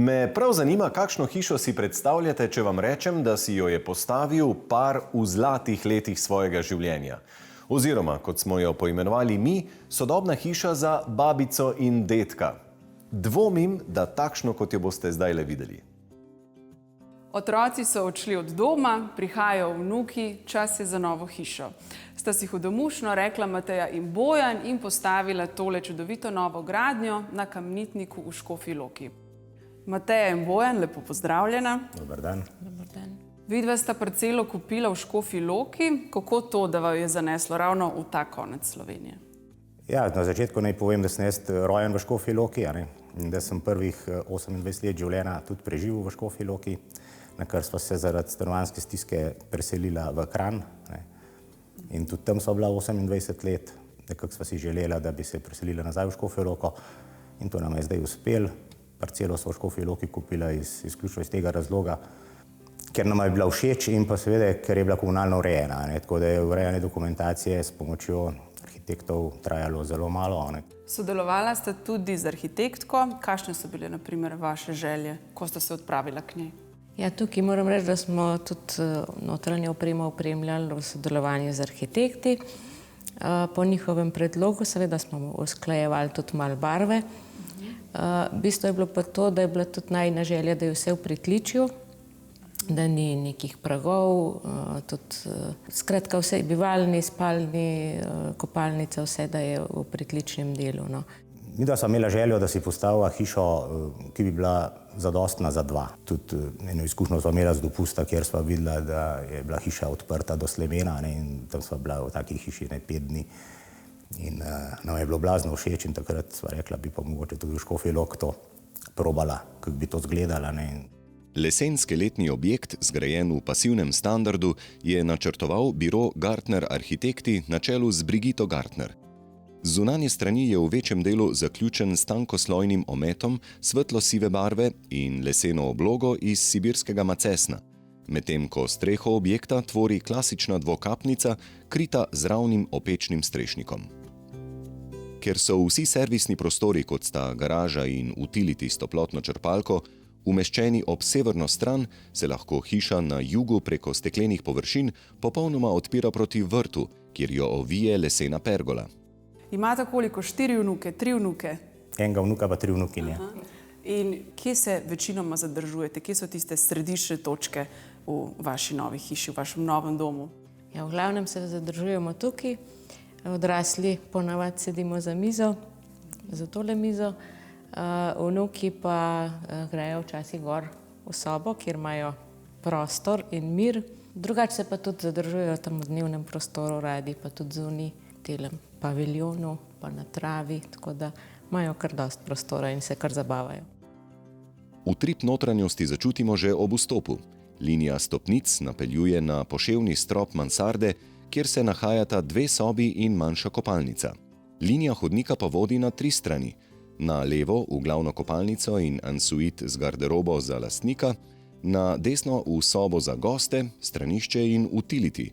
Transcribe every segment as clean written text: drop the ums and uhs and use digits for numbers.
Me prav zanima, kakšno hišo si predstavljate, če vam rečem, da si jo je postavil par v zlatih letih svojega življenja. Oziroma, kot smo jo poimenovali mi, sodobna hiša za babico in dedka. Dvomim, da takšno, kot jo boste zdajle videli. Otroci so odšli od doma, prihajajo vnuki, čas je za novo hišo. Sta si hudomušno rekla Mateja in Bojan in postavila tole čudovito novo gradnjo na Kamnitniku v Škofji Loki. Mateja in Bojan, lepo pozdravljena. Dobar dan. Dobar dan. Vidva sta parcelo kupila v Škofji Loki. Kako to, da vam je zaneslo ravno v ta konec Slovenije? Ja, na začetku naj povem, da sem rojen v Škofji Loki, in da sem prvih 28 let življenja tudi preživel v Škofji Loki, na kar sva se zaradi stanovanjske stiske preselila v Kranj. In tudi tam sva bila 28 let, nekako sva si želela, da bi se preselila nazaj v Škofjo Loko in to nam je zdaj uspelo. Parcelo so v Škofji Loki kupila izključno iz tega razloga, ker nam je bila všeč in pa seveda, ker je bila komunalno urejena. Tako da je urejanje dokumentacije s pomočjo arhitektov trajalo zelo malo. Sodelovala sta tudi z arhitektko. Kakšne so bile, na primer, vaše želje, ko sta se odpravila k njej? Ja, tukaj moram reči, da smo tudi notranje opremo opremljali v sodelovanju z arhitekti. Po njihovem predlogu seveda smo usklajevali tudi malo barve. Bistvo je bilo pa to, da je bila tudi najina želja, da je vse v pritličju, da ni nekih pragov, tudi skratka vse bivalni, spalni, kopalnica, vse da je v pritličnem delu. Midva sva imela željo, da si postavila hišo, ki bi bila zadostna za dva. Tudi eno izkušnjo sva imela z dopusta, kjer sva videla, da je bila hiša odprta do slemena in tam sva bila v taki hiši 5 dni. In nam je bilo blazno všeč in takrat sva rekla, bi pa mogoče tudi v Škofji Lok to probala, kako bi to izgledala. Lesen skeletni objekt, zgrajen v pasivnem standardu, je načrtoval biro Gartner Arhitekti na čelu z Brigito Gartner. Z zunanje strani je v večjem delu zaključen s tankoslojnim ometom svetlo-sive barve in leseno oblogo iz sibirskega macesna, medtem ko streho objekta tvori klasična dvokapnica, krita z ravnim opečnim strešnikom. Ker so vsi servisni prostori, kot sta garaža in utility s toplotno črpalko, umeščeni ob severno stran, se lahko hiša na jugu preko steklenih površin popolnoma odpira proti vrtu, kjer jo ovije lesena pergola. Imate koliko? 4 vnuke, 3 vnuke? Enega vnuka pa 3 vnukinje. In kje se večinoma zadržujete? Kje so tiste središče točke v vaši novi hiši, v vašem novem domu? Ja, v glavnem se zadržujemo tukaj. Odrasli ponavadi sedimo za mizo, za tole mizo. Vnuki pa grejo včasih gor v sobo, kjer imajo prostor in mir. Drugače se pa tudi zadržujejo tam v dnevnem prostoru radi, pa tudi zunaj, v telem paviljonu, pa na travi, tako da imajo kar dosti prostora in se kar zabavajo. Utrip notranjosti začutimo že ob vstopu. Linija stopnic napeljuje na poševni strop mansarde, kjer se nahajata 2 sobi in manjša kopalnica. Linija hodnika pa vodi na 3 strani. Na levo v glavno kopalnico in ansuit z garderobo za lastnika, na desno v sobo za goste, stranišče in utility,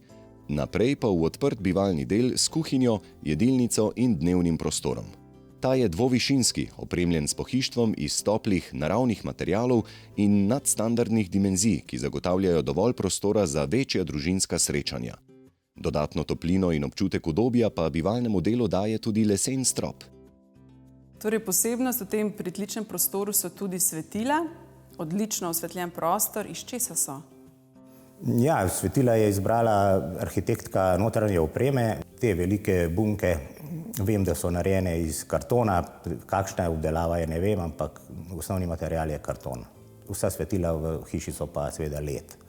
naprej pa v odprt bivalni del s kuhinjo, jedilnico in dnevnim prostorom. Ta je dvovišinski, opremljen s pohištvom iz toplih naravnih materialov in nadstandardnih dimenzij, ki zagotavljajo dovolj prostora za večja družinska srečanja. Dodatno toplino in občutek udobja pa bivalnemu delu daje tudi lesen strop. Torej, posebnost v tem pritličnem prostoru so tudi svetila, odlično osvetljen prostor. Iz česa so? Ja, svetila je izbrala arhitektka notranje opreme. Te velike bunke, vem, da so narejene iz kartona, kakšna obdelava je, ne vem, ampak osnovni material je karton. Vsa svetila v hiši so pa seveda LED.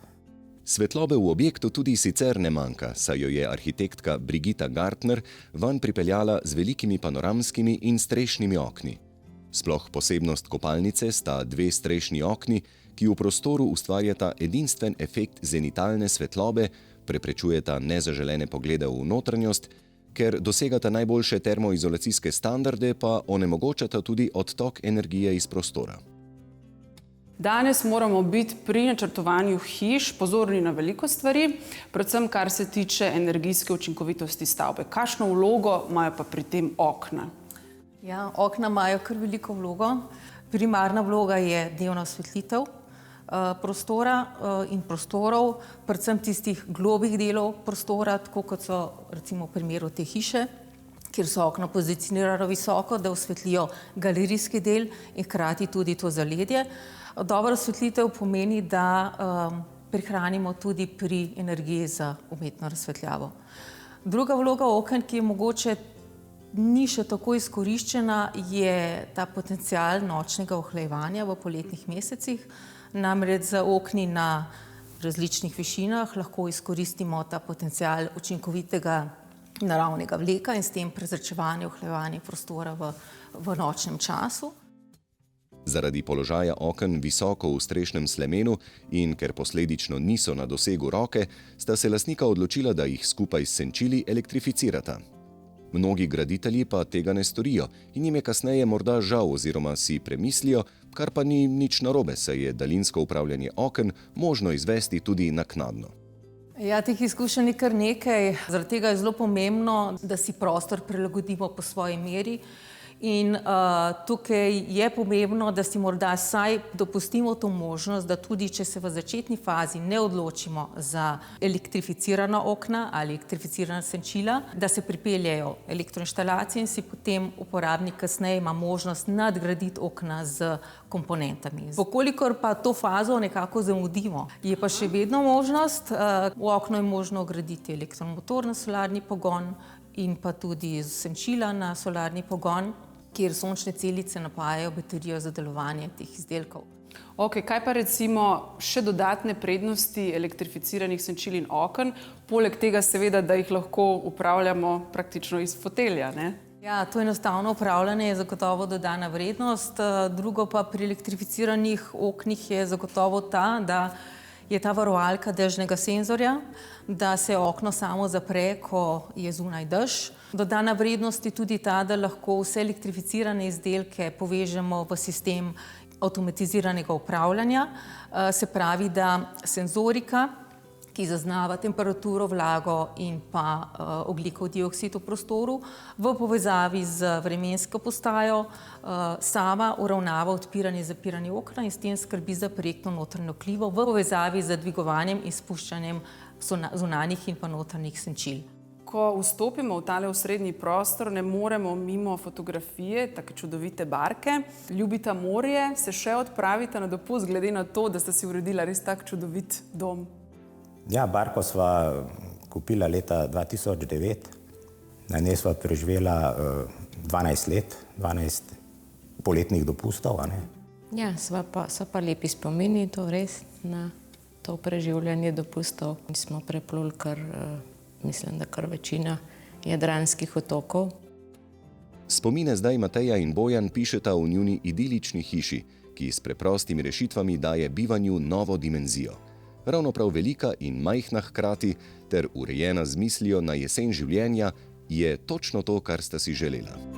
Svetlobe v objektu tudi sicer ne manjka, saj jo je arhitektka Brigita Gartner vanj pripeljala z velikimi panoramskimi in strešnimi okni. Sploh posebnost kopalnice sta 2 strešni okni, ki v prostoru ustvarjata edinstven efekt zenitalne svetlobe, preprečujeta nezaželene poglede v notranjost, ker dosegata najboljše termoizolacijske standarde, pa onemogočata tudi odtok energije iz prostora. Danes moramo biti pri načrtovanju hiš pozorni na veliko stvari, predvsem kar se tiče energijske učinkovitosti stavbe. Kakšno vlogo imajo pa pri tem okna? Ja, okna imajo kar veliko vlogo. Primarna vloga je dnevna osvetlitev prostora in prostorov, predvsem tistih globih delov prostora, tako kot so recimo v primeru te hiše, kjer so okna pozicionirana visoko, da osvetlijo galerijski del in hkrati tudi to zaledje. Dobra osvetlitev pomeni, da prihranimo tudi pri energiji za umetno razsvetljavo. Druga vloga oken, ki je mogoče ni še tako izkoriščena, je ta potencial nočnega ohlajevanja v poletnih mesecih. Namreč za okni na različnih višinah lahko izkoristimo ta potencial učinkovitega naravnega vleka in s tem prezračevanje, ohlajevanje prostora v nočnem času. Zaradi položaja oken visoko v strešnem slemenu in ker posledično niso na dosegu roke, sta se lastnika odločila, da jih skupaj s senčili elektrificirata. Mnogi graditelji pa tega ne storijo in jim je kasneje morda žal oziroma si premislijo, kar pa ni nič narobe, saj je daljinsko upravljanje oken možno izvesti tudi naknadno. Ja, teh izkušenj je kar nekaj. Zaradi tega je zelo pomembno, da si prostor prilagodimo po svoji meri. In tukaj je pomembno, da si morda vsaj dopustimo to možnost, da tudi če se v začetni fazi ne odločimo za elektrificirana okna ali elektrificirana senčila, da se pripeljejo elektroinštalacije in si potem uporabnik kasneje ima možnost nadgraditi okna z komponentami. Vkolikor pa to fazo nekako zamudimo, je pa še vedno možnost, v okno je možno vgraditi elektromotor na solarni pogon in pa tudi senčila na solarni pogon, kjer sončne celice napajajo baterijo za delovanje teh izdelkov. Ok, kaj pa recimo še dodatne prednosti elektrificiranih senčil in oken, poleg tega seveda, da jih lahko upravljamo praktično iz fotelja, ne? Ja, to enostavno upravljanje je zagotovo dodana vrednost. Drugo pa pri elektrificiranih oknih je zagotovo ta, da je ta varovalka dežnega senzorja, da se okno samo zapre, ko je zunaj dež. Dodana vrednost je tudi ta, da lahko vse elektrificirane izdelke povežemo v sistem avtomatiziranega upravljanja. Se pravi, da senzorika, ki zaznava temperaturo, vlago in pa ogljikov dioksid v prostoru, v povezavi z vremensko postajo sama uravnava odpiranje in zapiranje okna in s tem skrbi za projektno notranjo klimo v povezavi z dvigovanjem in spuščanjem zunanjih in pa notranjih senčil. Ko vstopimo v tale osrednji prostor, ne moremo mimo fotografije, take čudovite barke. Ljubita morje, se še odpravita na dopust, glede na to, da sta si uredila res tak čudovit dom? Ja, barko sva kupila leta 2009. Na njej sva preživela 12 let, 12 poletnih dopustov. Ja, so pa lepi spomini, to res, na to preživljanje dopustov. Mi smo prepluli kar, mislim, da kar večina jadranskih otokov. Spomine zdaj Mateja in Bojan pišeta v njuni idilični hiši, ki s preprostimi rešitvami daje bivanju novo dimenzijo. Ravno prav velika in majhna hkrati ter urejena z mislijo na jesen življenja je točno to, kar sta si želela.